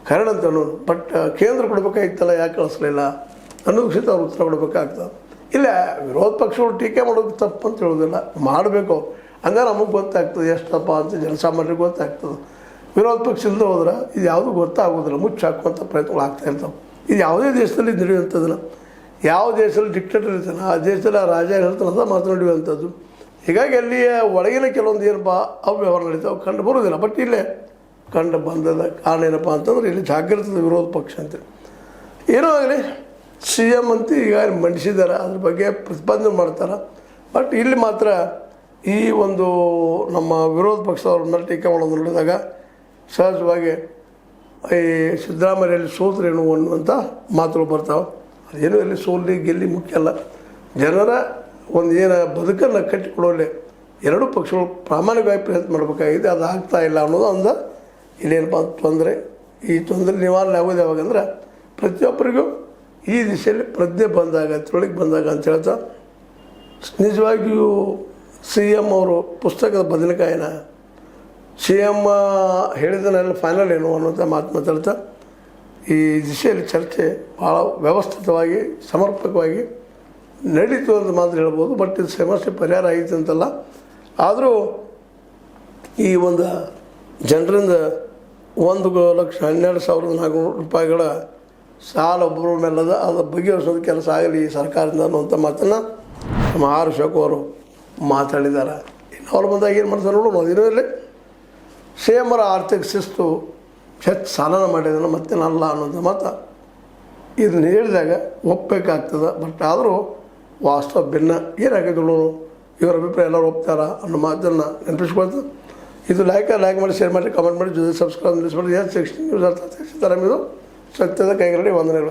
ಕಾರಣ ಅಂತ ಅನ್ನೋದು. ಬಟ್ ಕೇಂದ್ರ ಕೊಡಬೇಕಾಗಿತ್ತಲ್ಲ, ಯಾಕೆ ಕಳಿಸ್ಲಿಲ್ಲ ಅನ್ನೋದು ಸಹಿತ ಅವ್ರು ಉತ್ತರ ಕೊಡಬೇಕಾಗ್ತದೆ. ಇಲ್ಲ ವಿರೋಧ ಪಕ್ಷಗಳು ಟೀಕೆ ಮಾಡೋದು ತಪ್ಪು ಅಂತ ಹೇಳೋದಿಲ್ಲ, ಮಾಡಬೇಕು. ಹಂಗೆ ನಮಗೆ ಗೊತ್ತಾಗ್ತದೆ ಎಷ್ಟಪ್ಪ ಅಂತ ಜನಸಾಮಾನ್ಯರಿಗೆ ಗೊತ್ತಾಗ್ತದೆ. ವಿರೋಧ ಪಕ್ಷ ಇಲ್ಲದೆ ಹೋದ್ರೆ ಇದು ಯಾವುದೂ ಗೊತ್ತಾಗೋದಿಲ್ಲ, ಮುಚ್ಚಿ ಹಾಕುವಂಥ ಪ್ರಯತ್ನಗಳು ಆಗ್ತಾಯಿರ್ತಾವೆ. ಇದು ಯಾವುದೇ ದೇಶದಲ್ಲಿ ನಡೆಯುವಂಥದ್ದನ್ನ, ಯಾವ ದೇಶದಲ್ಲಿ ಡಿಕ್ಟೇಟರ್ ಇರ್ತಾನೆ ಆ ದೇಶದಲ್ಲಿ ಆ ರಾಜ ಹೇಳ್ತಾನೆ ಅಂತ ಮಾತನಾಡುವಂಥದ್ದು. ಹೀಗಾಗಿ ಅಲ್ಲಿಯ ಒಳಗಿನ ಕೆಲವೊಂದು ಏನಪ್ಪ ಅವ್ಯವಹಾರ ನಡೀತಾವೆ ಕಂಡು ಬರೋದಿಲ್ಲ. ಬಟ್ ಇಲ್ಲೇ ಕಂಡು ಬಂದದ ಕಾರಣ ಏನಪ್ಪ ಅಂತಂದ್ರೆ ಇಲ್ಲಿ ಜಾಗೃತದ ವಿರೋಧ ಪಕ್ಷ ಅಂತೇಳಿ ಏನೋ ಆಗಲಿ ಸಿ ಎಮ್ ಅಂತ ಈಗ ಮಂಡಿಸಿದ್ದಾರೆ, ಅದ್ರ ಬಗ್ಗೆ ಪ್ರತಿಪಾದನೆ ಮಾಡ್ತಾರೆ. ಬಟ್ ಇಲ್ಲಿ ಮಾತ್ರ ಈ ಒಂದು ನಮ್ಮ ವಿರೋಧ ಪಕ್ಷದವ್ರ ಮೇಲೆ ಟೀಕೆ ಮಾಡೋದು ನೋಡಿದಾಗ ಸಹಜವಾಗಿ ಈ ಸಿದ್ದರಾಮಯ್ಯಲ್ಲಿ ಸೋತ್ರೇನು ಅನ್ನುವಂಥ ಮಾತುಗಳು ಬರ್ತಾವೆ. ಅದೇನು ಇಲ್ಲಿ ಸೋಲಿ ಗೆಲ್ಲಿ ಮುಖ್ಯ ಅಲ್ಲ, ಜನರ ಒಂದು ಏನು ಬದುಕನ್ನು ಕಟ್ಟಿಕೊಡೋಲ್ಲಿ ಎರಡೂ ಪಕ್ಷಗಳು ಪ್ರಾಮಾಣಿಕವಾಗಿ ಪ್ರಯತ್ನ ಮಾಡಬೇಕಾಗಿದೆ. ಅದು ಆಗ್ತಾಯಿಲ್ಲ ಅನ್ನೋದು ಒಂದು ಇಲ್ಲೇನಪ್ಪ ತೊಂದರೆ. ಈ ತೊಂದರೆ ನಿವಾರಣೆ ಆಗೋದು ಯಾವಾಗಂದ್ರೆ ಪ್ರತಿಯೊಬ್ಬರಿಗೂ ಈ ದಿಶೆಯಲ್ಲಿ ಪ್ರಜ್ಞೆ ಬಂದಾಗ, ತಿಳುವಳಿಕೆ ಬಂದಾಗ ಅಂತ ಹೇಳ್ತಾ ನಿಜವಾಗಿಯೂ ಸಿ ಎಮ್ ಅವರು ಪುಸ್ತಕದ ಬದನೆಕಾಯಿನ ಸಿ ಎಮ್ ಹೇಳಿದನೆಲ್ಲ ಫೈನಲ್ ಏನು ಅನ್ನೋಂಥ ಮಾತು ಮಾತಾಡ್ತಾ ಈ ದಿಶೆಯಲ್ಲಿ ಚರ್ಚೆ ಭಾಳ ವ್ಯವಸ್ಥಿತವಾಗಿ ಸಮರ್ಪಕವಾಗಿ ನಡೀತು ಅಂತ ಮಾತ್ರ ಹೇಳ್ಬೋದು. ಬಟ್ ಇದು ಸಮಸ್ಯೆ ಪರಿಹಾರ ಆಯಿತು ಅಂತಲ್ಲ. ಆದರೂ ಈ ಒಂದು ಜನರಿಂದ 1,12,400 ರೂಪಾಯಿಗಳ ಸಾಲ ಒಬ್ಬರ ಮೇಲದ ಅದು ಬಗೆಹರಿಸೋದು ಕೆಲಸ ಆಗಲಿ ಈ ಸರ್ಕಾರದಿಂದ ಅನ್ನುವಂಥ ಮಾತನ್ನು ನಮ್ಮ ಆರ್ ಅಶೋಕ್ ಅವರು ಮಾತಾಡಿದ್ದಾರೆ. ಇನ್ನು ಅವ್ರು ಬಂದಾಗ ಏನು ಮಾಡ್ತಾರೆ ನೋಡೋಣ. ಅದೇನೂ ಇಲ್ಲ, ಸಿ ಎಮ್ ಅವರ ಆರ್ಥಿಕ ಶಿಸ್ತು ಹೆಚ್ಚು ಸಾಲನ ಮಾಡಿದಾನೆ ಮತ್ತೇನಲ್ಲ ಅನ್ನೋಂಥ ಮಾತು ಇದನ್ನು ಹೇಳಿದಾಗ ಒಪ್ಪಬೇಕಾಗ್ತದೆ. ಬಟ್ ಆದರೂ ವಾಸ್ತವ ಭಿನ್ನ ಏನಾಗಿದ್ರು ಇವರ ಅಭಿಪ್ರಾಯ ಎಲ್ಲರೂ ಒಪ್ತಾರ ಅನ್ನೋ ಮಾತನ್ನು ನೆನಪಿಸ್ಕೊಳ್ತು. ಇದು ಲೈಕ್ ಮಾಡಿ, ಶೇರ್ ಮಾಡಿ, ಕಮೆಂಟ್ ಮಾಡಿ, ಜೊತೆ ಸಬ್ಸ್ಕ್ರೈಬ್ ನಿಲ್ಲಿಸ್ಬಿಟ್ಟು. ನ್ಯೂಸ್ ಅರ್ಥ ಇದು ಸತ್ಯದ ಕೈಗಳಲ್ಲಿ ವಂದನೆಗಳು.